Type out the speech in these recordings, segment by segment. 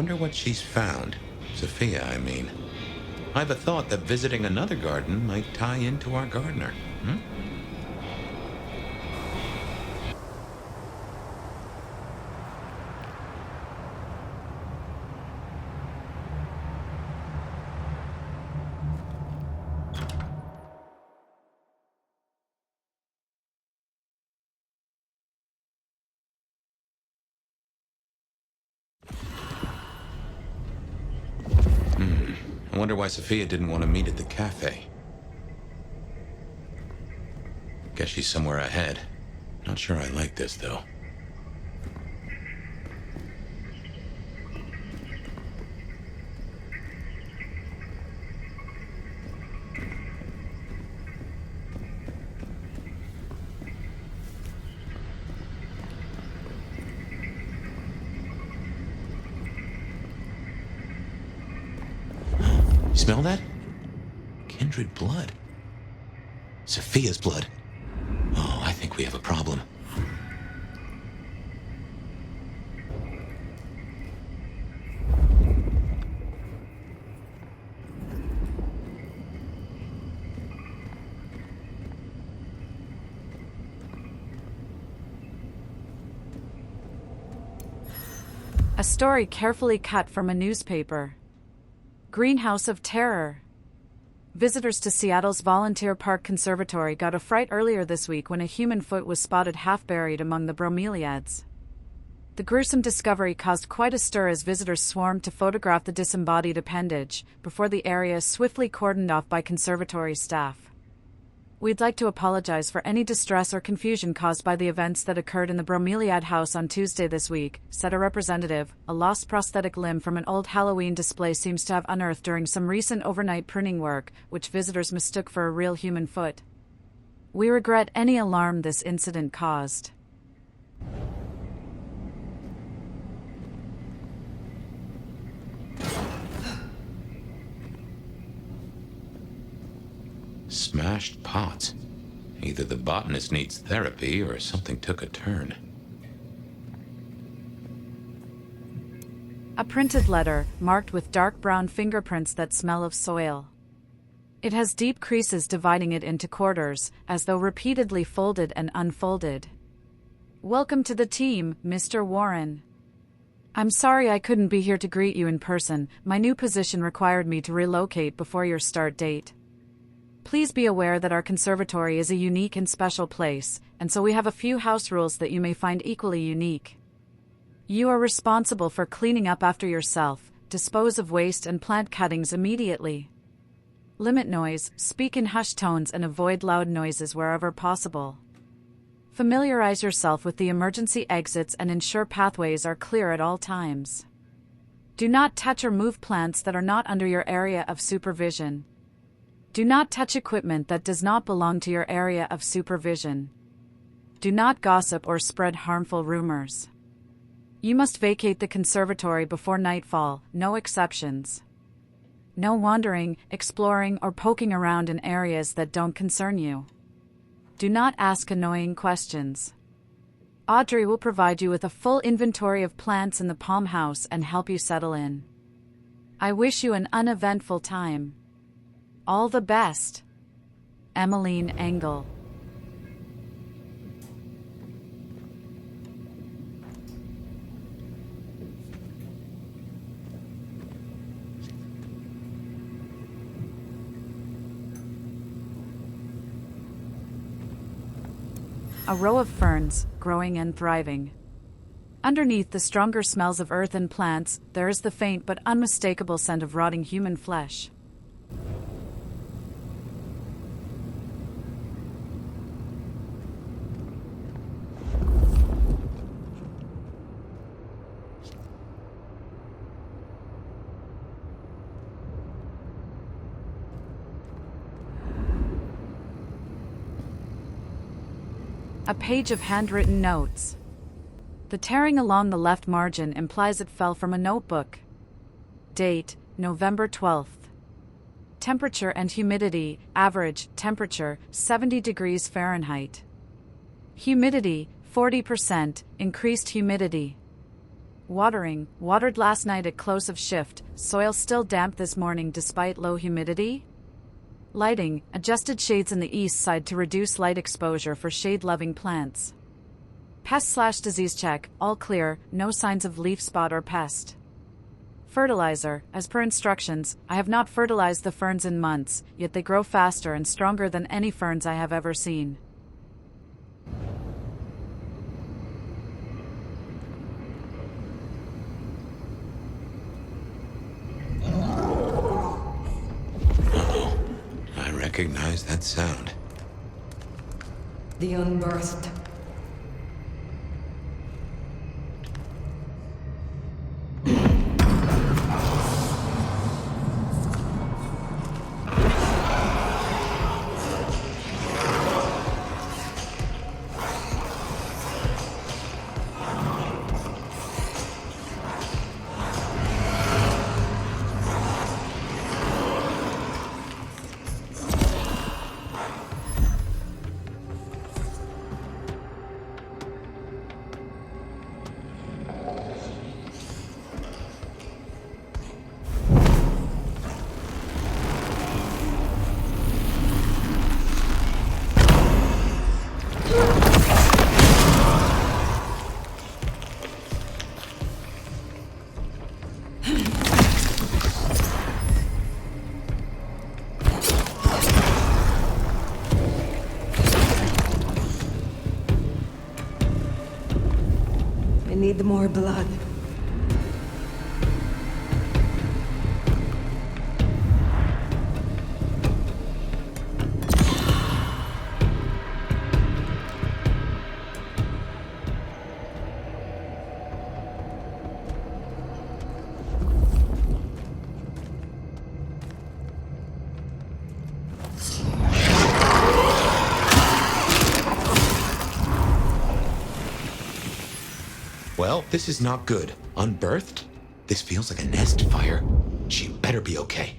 Wonder what she's found. Sophia, I mean. I've a thought that visiting another garden might tie into our gardener. I wonder why Sophia didn't want to meet at the cafe. Guess she's somewhere ahead. Not sure I like this, though. Smell that? Kindred blood. Sophia's blood. Oh, I think we have a problem. A story carefully cut from a newspaper. Greenhouse of Terror. Visitors to Seattle's Volunteer Park Conservatory got a fright earlier this week when a human foot was spotted half-buried among the bromeliads. The gruesome discovery caused quite a stir as visitors swarmed to photograph the disembodied appendage, before the area swiftly cordoned off by conservatory staff. We'd like to apologize for any distress or confusion caused by the events that occurred in the bromeliad house on Tuesday this week, said a representative. A lost prosthetic limb from an old Halloween display seems to have unearthed during some recent overnight pruning work, which visitors mistook for a real human foot. We regret any alarm this incident caused. Smashed pots. Either the botanist needs therapy or something took a turn. A printed letter, marked with dark brown fingerprints that smell of soil. It has deep creases dividing it into quarters, as though repeatedly folded and unfolded. Welcome to the team, Mr. Warren. I'm sorry I couldn't be here to greet you in person. My new position required me to relocate before your start date. Please be aware that our conservatory is a unique and special place, and so we have a few house rules that you may find equally unique. You are responsible for cleaning up after yourself, dispose of waste and plant cuttings immediately. Limit noise, speak in hushed tones and avoid loud noises wherever possible. Familiarize yourself with the emergency exits and ensure pathways are clear at all times. Do not touch or move plants that are not under your area of supervision. Do not touch equipment that does not belong to your area of supervision. Do not gossip or spread harmful rumors. You must vacate the conservatory before nightfall, no exceptions. No wandering, exploring, or poking around in areas that don't concern you. Do not ask annoying questions. Audrey will provide you with a full inventory of plants in the Palm House and help you settle in. I wish you an uneventful time. All the best. Emmeline Engel. A row of ferns, growing and thriving. Underneath the stronger smells of earth and plants, there is the faint but unmistakable scent of rotting human flesh. A page of handwritten notes. The tearing along the left margin implies it fell from a notebook. Date, November 12th. Temperature and humidity, average, temperature, 70 degrees Fahrenheit. Humidity, 40%, increased humidity. Watered last night at close of shift, soil still damp this morning despite low humidity. Lighting, adjusted shades in the east side to reduce light exposure for shade-loving plants. Pest/disease check, all clear, no signs of leaf spot or pest. Fertilizer, as per instructions, I have not fertilized the ferns in months, yet they grow faster and stronger than any ferns I have ever seen. I recognize that sound. The unbirthed. I need more blood. Well, this is not good. Unbirthed? This feels like a nest fire. She better be okay.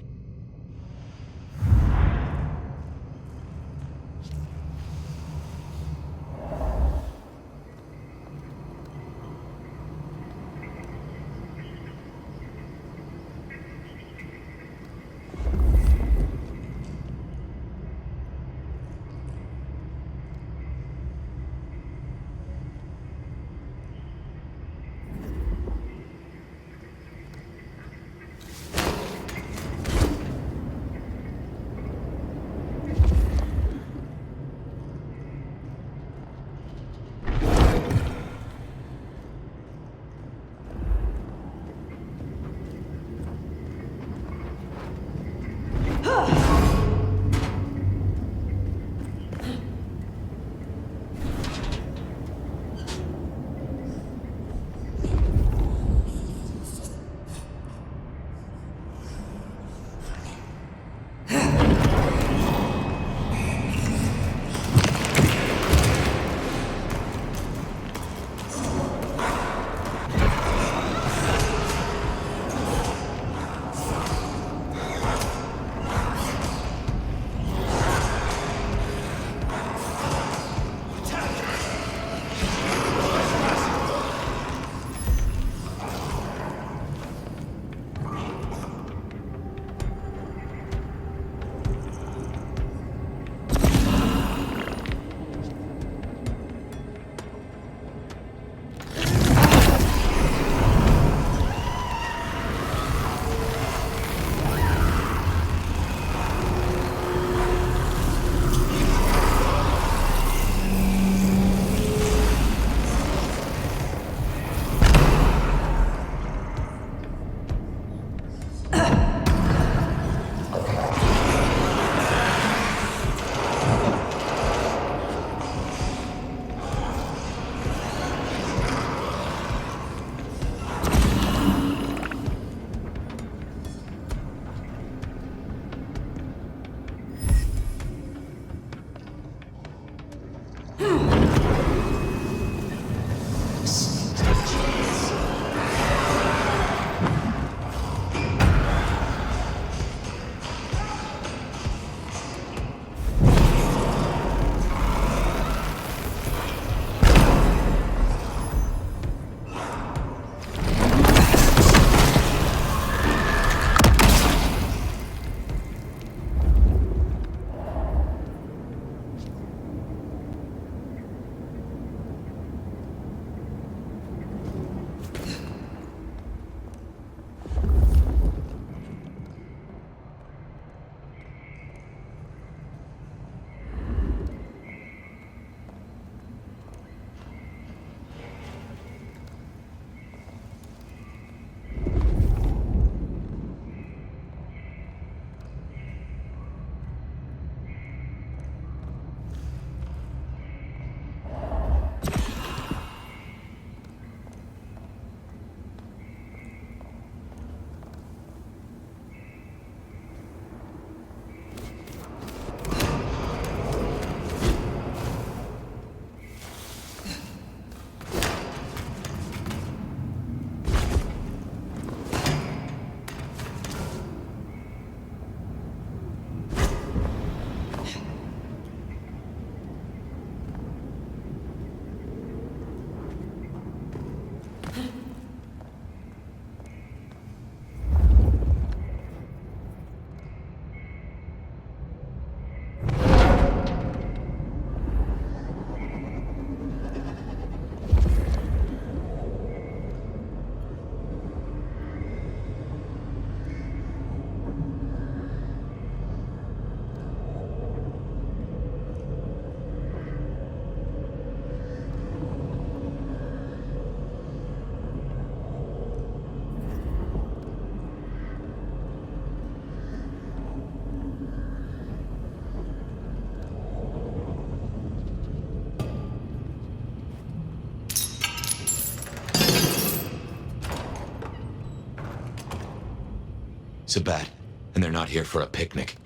Sabat, and they're not here for a picnic.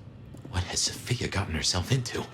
What has Sophia gotten herself into?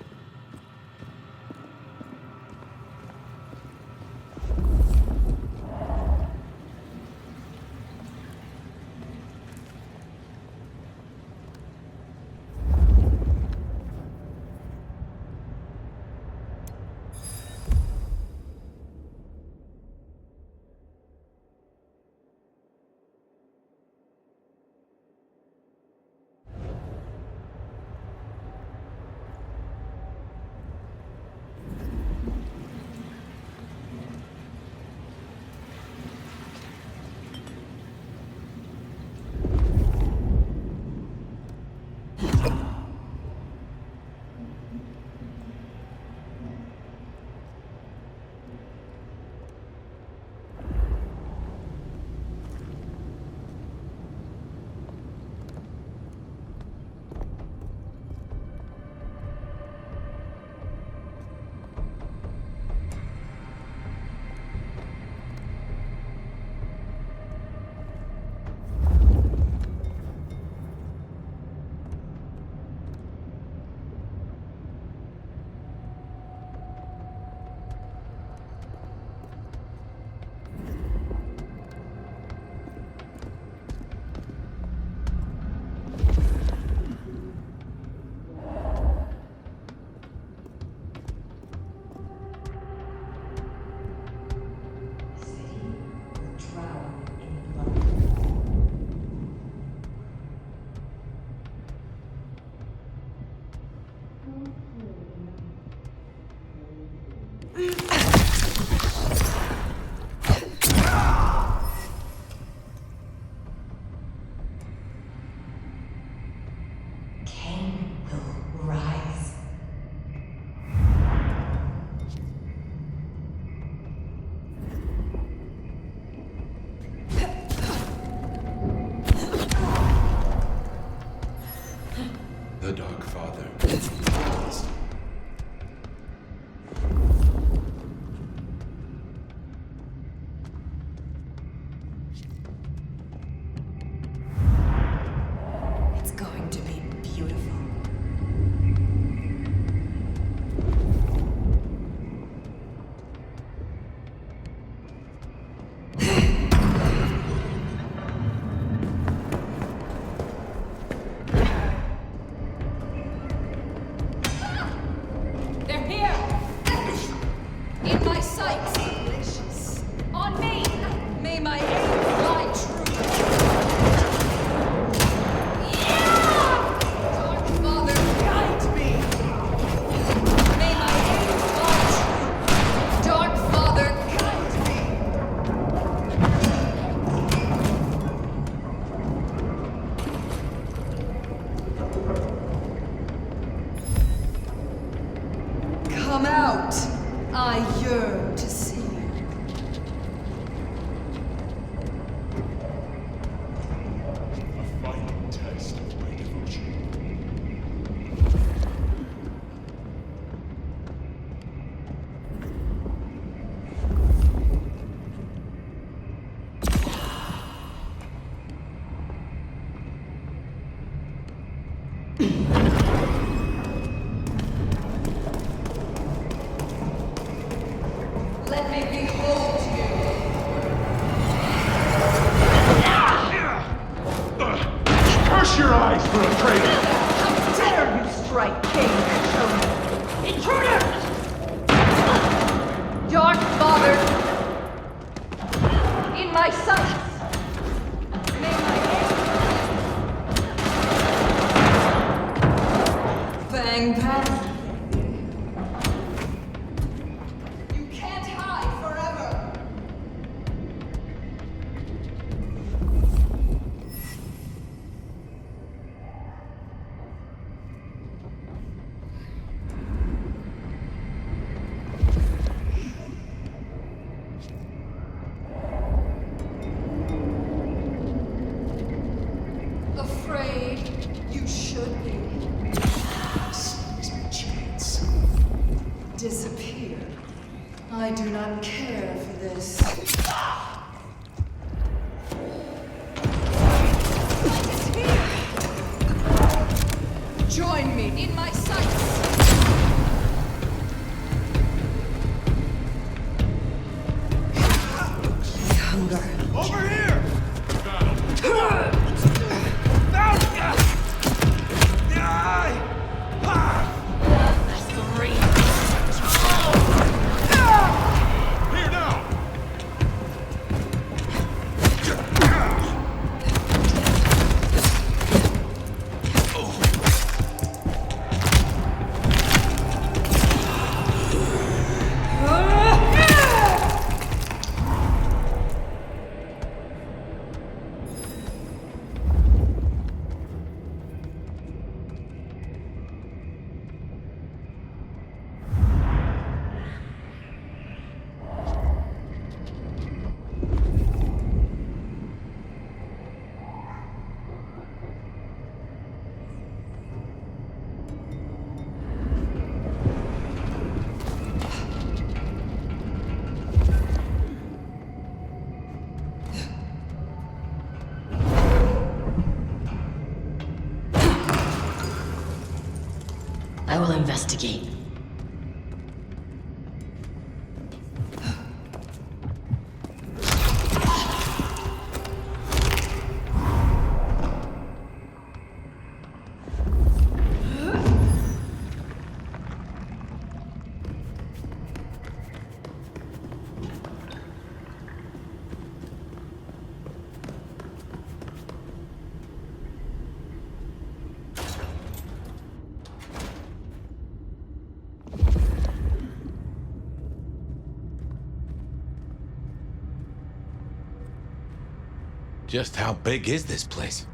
The Dark Father. It's going to be beautiful. They're here! In my sights! On me! May my aim fly true! Yeah! Dark Father, guide me! May my aim fly true! Dark Father, guide me! Come out! I yearn to see you. A final test of my devotion. Let me behold you. Curse your eyes for a traitor! How dare you strike King Shogun? Intruder! Dark Father, in my sights, may my Fang pass. You can't hide forever. Afraid you should be. This is my chance. Disappear. I do not care for this. Light is here! will investigate. Just how big is this place?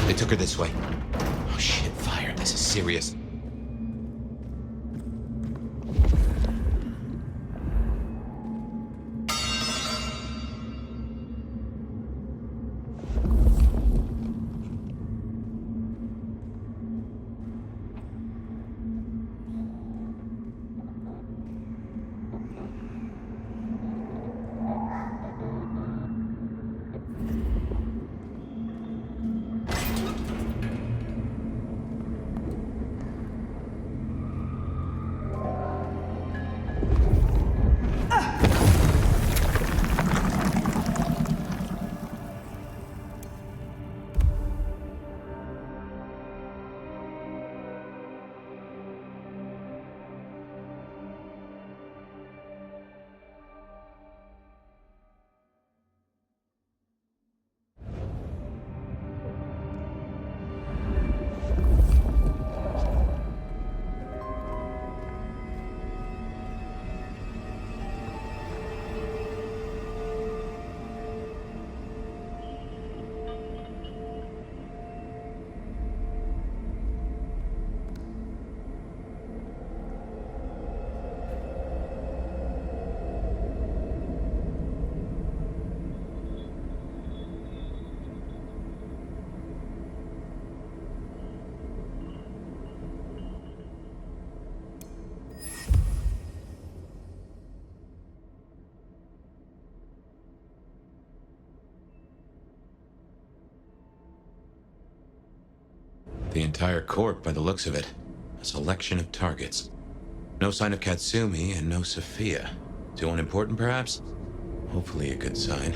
They took her this way. Oh shit, fire. This is serious. The entire court, by the looks of it. A selection of targets. No sign of Katsumi and no Sophia. Too unimportant, perhaps? Hopefully a good sign.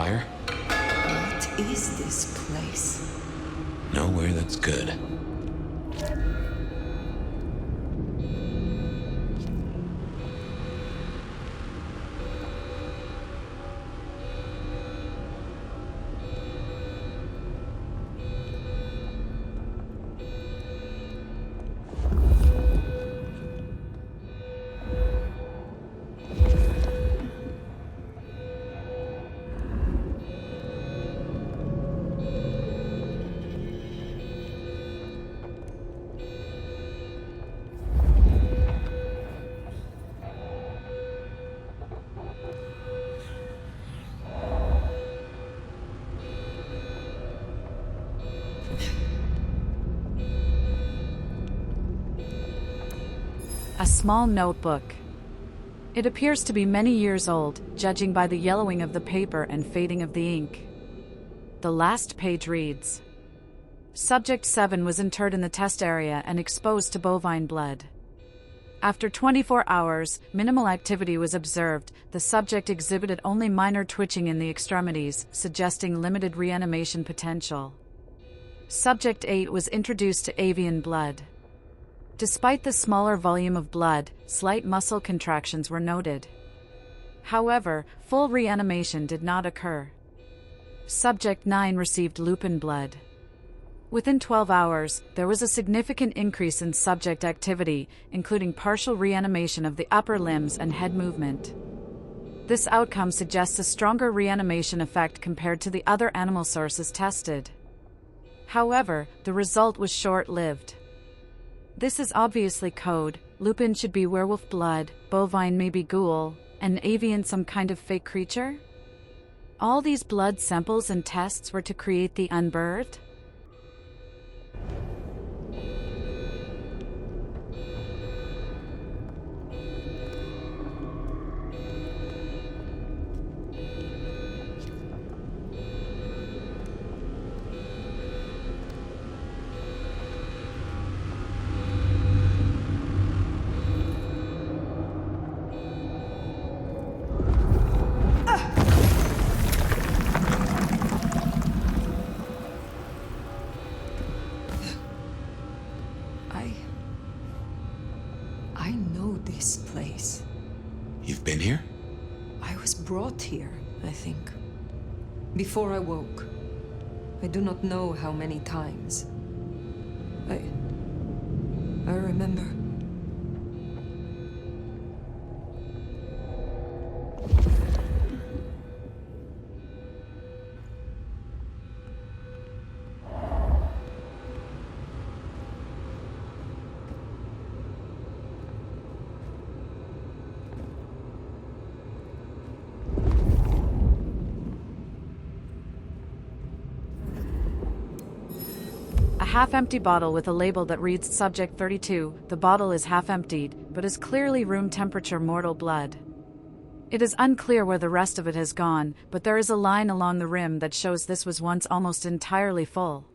fire? What is this place? Nowhere that's good. A small notebook. It appears to be many years old, judging by the yellowing of the paper and fading of the ink. The last page reads, Subject 7 was interred in the test area and exposed to bovine blood. After 24 hours, minimal activity was observed. The subject exhibited only minor twitching in the extremities, suggesting limited reanimation potential. Subject 8 was introduced to avian blood. Despite the smaller volume of blood, slight muscle contractions were noted. However, full reanimation did not occur. Subject 9 received lupin blood. Within 12 hours, there was a significant increase in subject activity, including partial reanimation of the upper limbs and head movement. This outcome suggests a stronger reanimation effect compared to the other animal sources tested. However, the result was short-lived. This is obviously code. Lupin should be werewolf blood, bovine maybe ghoul, and avian some kind of fake creature? All these blood samples and tests were to create the unbirthed? I know this place. You've been here? I was brought here, I think. Before I woke. I do not know how many times. I remember. A half-empty bottle with a label that reads Subject 32. The bottle is half-emptied, but is clearly room temperature mortal blood. It is unclear where the rest of it has gone, but there is a line along the rim that shows this was once almost entirely full.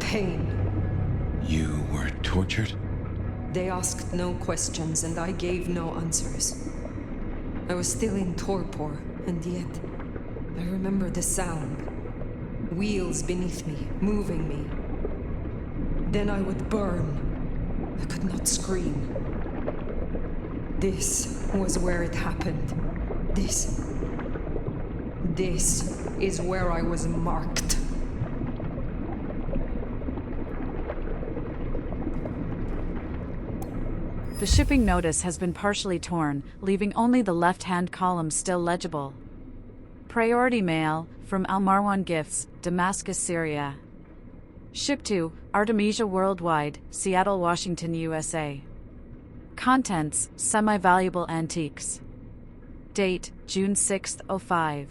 Pain. You were tortured? They asked no questions and I gave no answers. I was still in torpor, and yet I remember the sound. Wheels beneath me, moving me. Then I would burn. I could not scream. This was where it happened. This is where I was marked. The shipping notice has been partially torn, leaving only the left-hand column still legible. Priority mail from Al Marwan Gifts, Damascus, Syria. Ship to Artemisia Worldwide, Seattle, Washington, USA. Contents: semi-valuable antiques. Date: June 6, 05.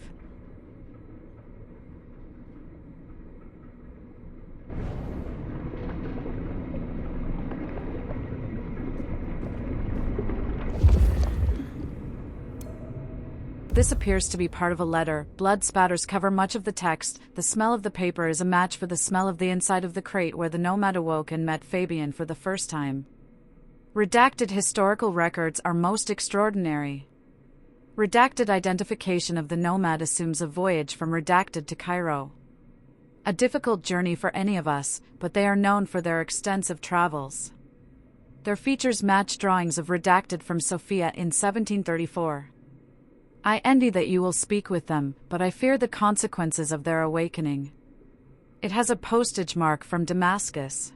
This appears to be part of a letter. Blood spatters cover much of the text. The smell of the paper is a match for the smell of the inside of the crate where the Nomad awoke and met Fabian for the first time. Redacted historical records are most extraordinary. Redacted identification of the Nomad assumes a voyage from Redacted to Cairo. A difficult journey for any of us, but they are known for their extensive travels. Their features match drawings of Redacted from Sofia in 1734. I envy that you will speak with them, but I fear the consequences of their awakening. It has a postage mark from Damascus.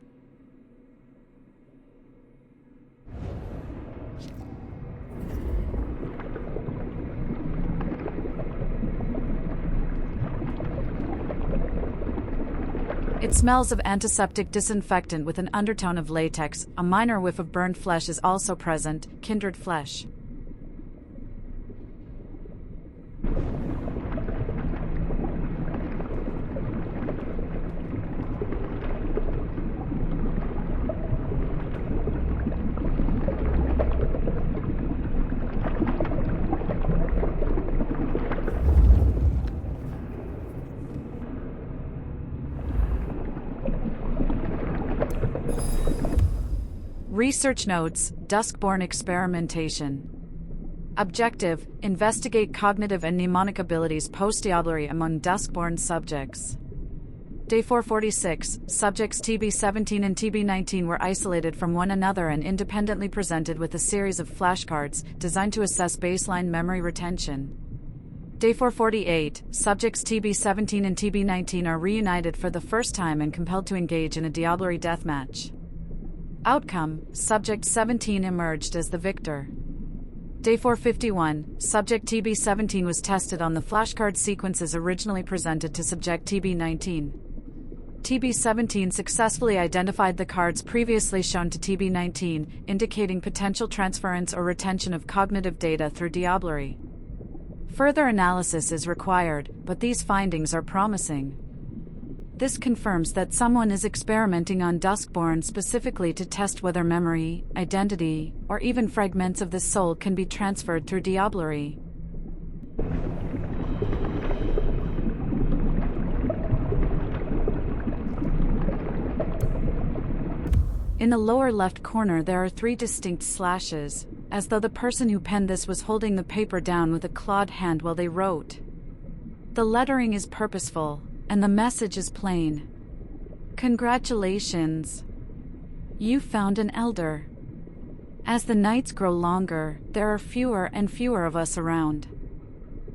It smells of antiseptic disinfectant with an undertone of latex. A minor whiff of burned flesh is also present, kindred flesh. Research notes, Duskborn experimentation. Objective, investigate cognitive and mnemonic abilities post-diablerie among Duskborn subjects. Day 446, subjects TB17 and TB19 were isolated from one another and independently presented with a series of flashcards designed to assess baseline memory retention. Day 448, subjects TB17 and TB19 are reunited for the first time and compelled to engage in a diablerie deathmatch. Outcome, Subject 17 emerged as the victor. Day 451, Subject TB17 was tested on the flashcard sequences originally presented to Subject TB19. TB17 successfully identified the cards previously shown to TB19, indicating potential transference or retention of cognitive data through diablerie. Further analysis is required, but these findings are promising. This confirms that someone is experimenting on Duskborn specifically to test whether memory, identity, or even fragments of the soul can be transferred through diablerie. In the lower left corner there are 3 distinct slashes, as though the person who penned this was holding the paper down with a clawed hand while they wrote. The lettering is purposeful, and the message is plain. Congratulations! You found an elder. As the nights grow longer, there are fewer and fewer of us around.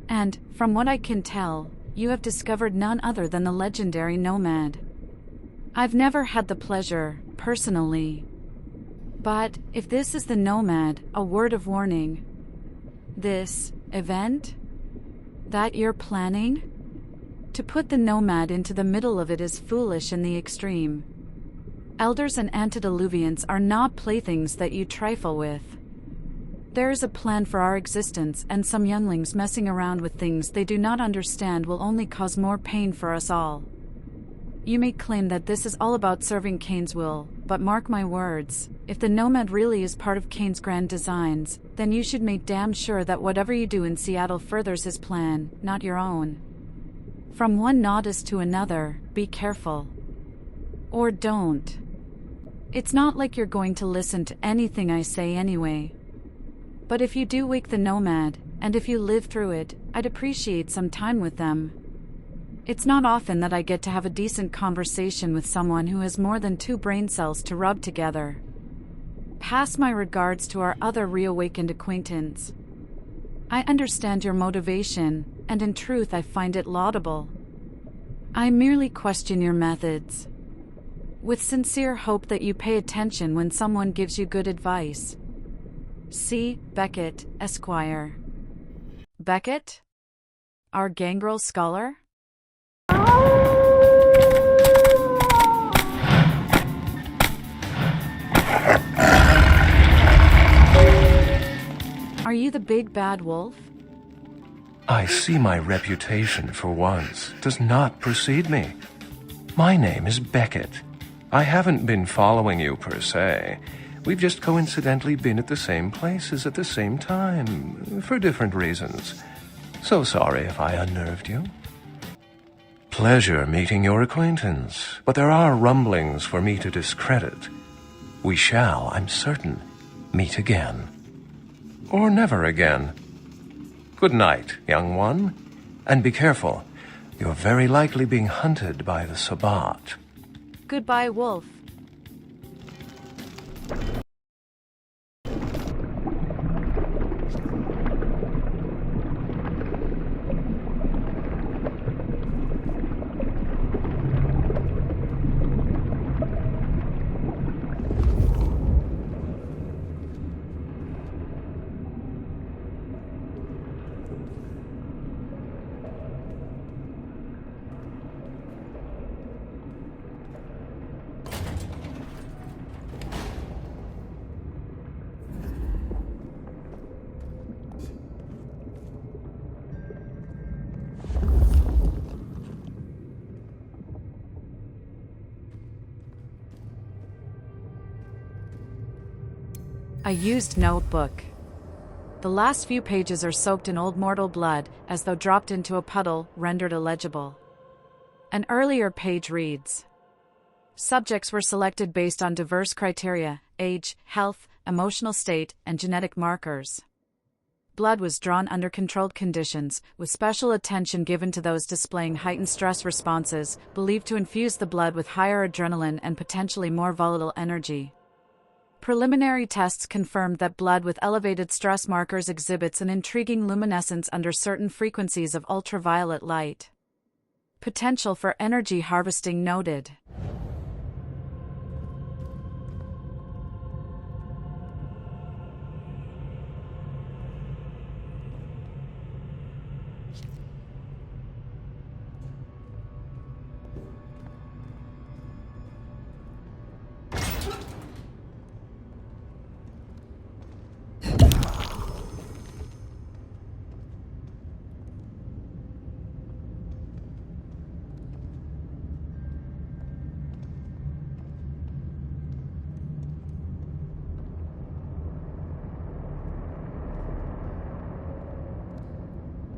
And, from what I can tell, you have discovered none other than the legendary Nomad. I've never had the pleasure, personally. But, if this is the Nomad, a word of warning. This event that you're planning? To put the Nomad into the middle of it is foolish in the extreme. Elders and antediluvians are not playthings that you trifle with. There is a plan for our existence, and some younglings messing around with things they do not understand will only cause more pain for us all. You may claim that this is all about serving Kane's will, but mark my words, if the Nomad really is part of Kane's grand designs, then you should make damn sure that whatever you do in Seattle furthers his plan, not your own. From one novice to another, be careful. Or don't. It's not like you're going to listen to anything I say anyway. But if you do wake the Nomad, and if you live through it, I'd appreciate some time with them. It's not often that I get to have a decent conversation with someone who has more than 2 brain cells to rub together. Pass my regards to our other reawakened acquaintance. I understand your motivation, and in truth I find it laudable. I merely question your methods. With sincere hope that you pay attention when someone gives you good advice. C. Beckett, Esquire. Beckett? Our gangrel scholar? Are you the big bad wolf? I see my reputation for once does not precede me. My name is Beckett. I haven't been following you per se. We've just coincidentally been at the same places at the same time, for different reasons. So sorry if I unnerved you. Pleasure meeting your acquaintance, but there are rumblings for me to discredit. We shall, I'm certain, meet again. Or never again. Good night, young one, and be careful. You're very likely being hunted by the Sabbat. Goodbye, Wolf. A used notebook. The last few pages are soaked in old mortal blood, as though dropped into a puddle, rendered illegible. An earlier page reads, "Subjects were selected based on diverse criteria: age, health, emotional state, and genetic markers. Blood was drawn under controlled conditions, with special attention given to those displaying heightened stress responses, believed to infuse the blood with higher adrenaline and potentially more volatile energy. Preliminary tests confirmed that blood with elevated stress markers exhibits an intriguing luminescence under certain frequencies of ultraviolet light. Potential for energy harvesting noted."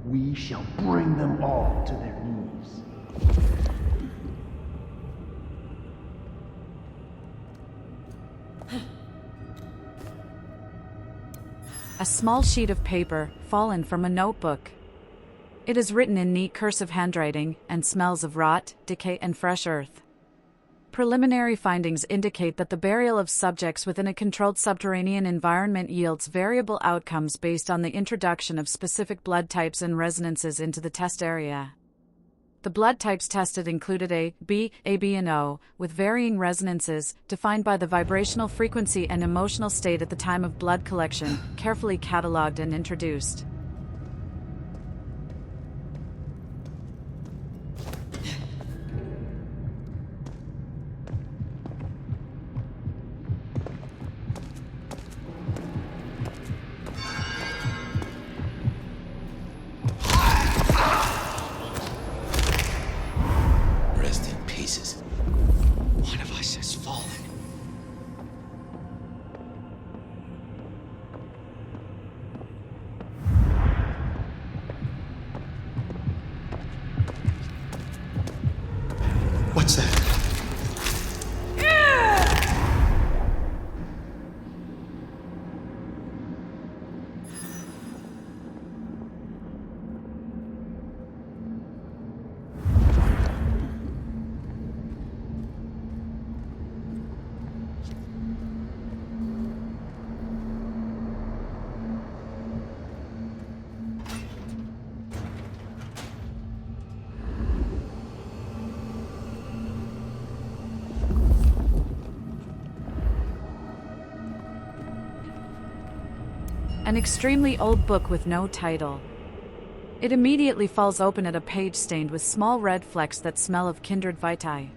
We shall bring them all to their knees. A small sheet of paper, fallen from a notebook. It is written in neat cursive handwriting, and smells of rot, decay, and fresh earth. Preliminary findings indicate that the burial of subjects within a controlled subterranean environment yields variable outcomes based on the introduction of specific blood types and resonances into the test area. The blood types tested included A, B, AB, and O, with varying resonances, defined by the vibrational frequency and emotional state at the time of blood collection, carefully catalogued and introduced. One of us has fallen. What's that? An extremely old book with no title. It immediately falls open at a page stained with small red flecks that smell of kindred vitae.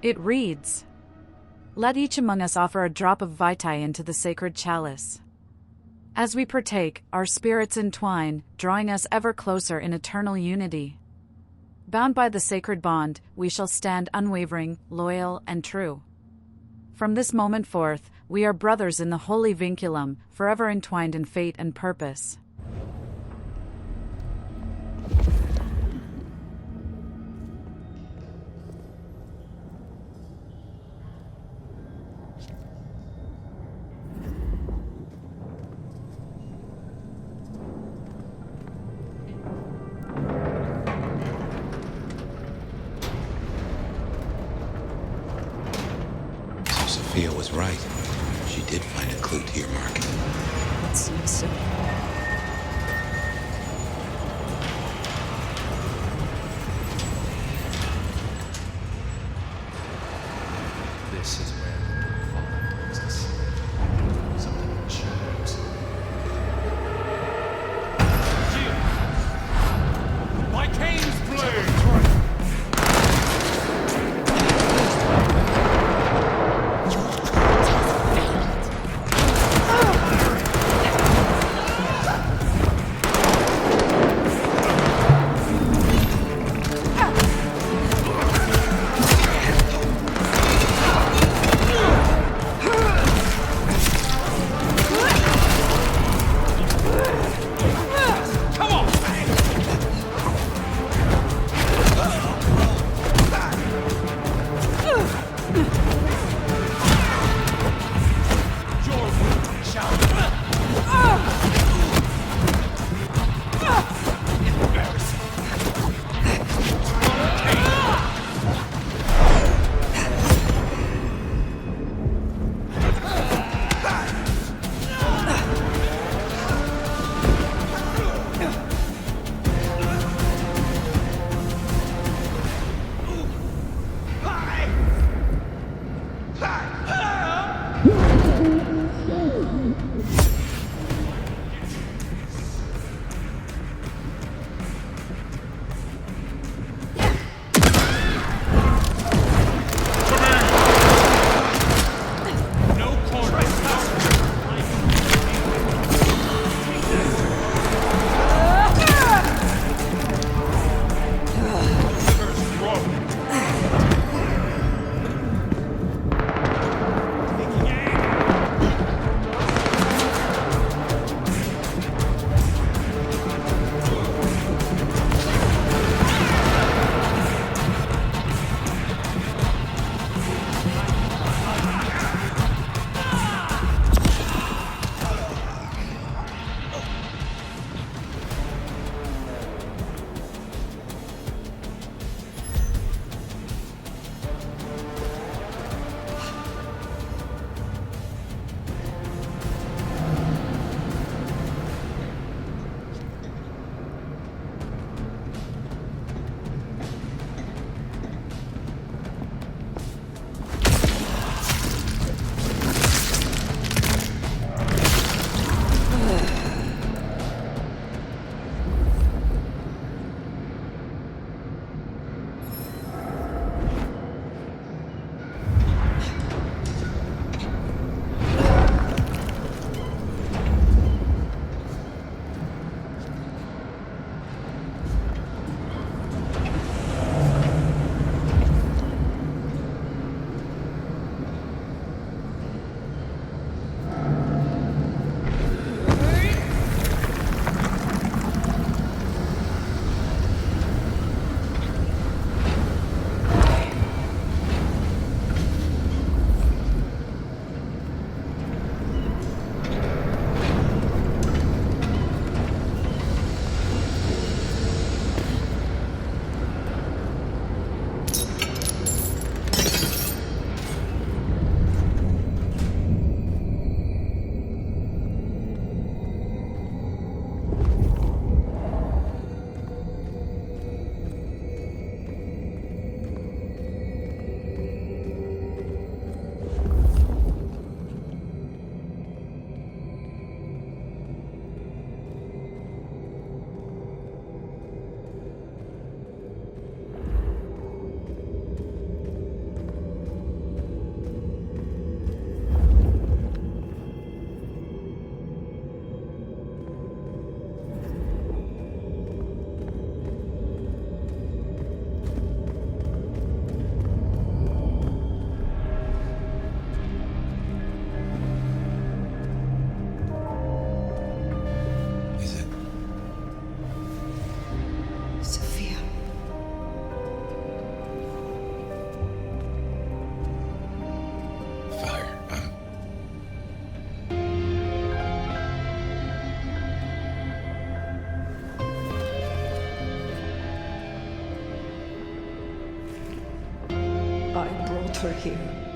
It reads, "Let each among us offer a drop of vitae into the sacred chalice. As we partake, our spirits entwine, drawing us ever closer in eternal unity. Bound by the sacred bond, we shall stand unwavering, loyal, and true. From this moment forth, we are brothers in the holy vinculum, forever entwined in fate and purpose." Sophia was right. She did find a clue to your mark. It seems so. This is where the Father brings us. Something we chose. My Cain's blade! her here.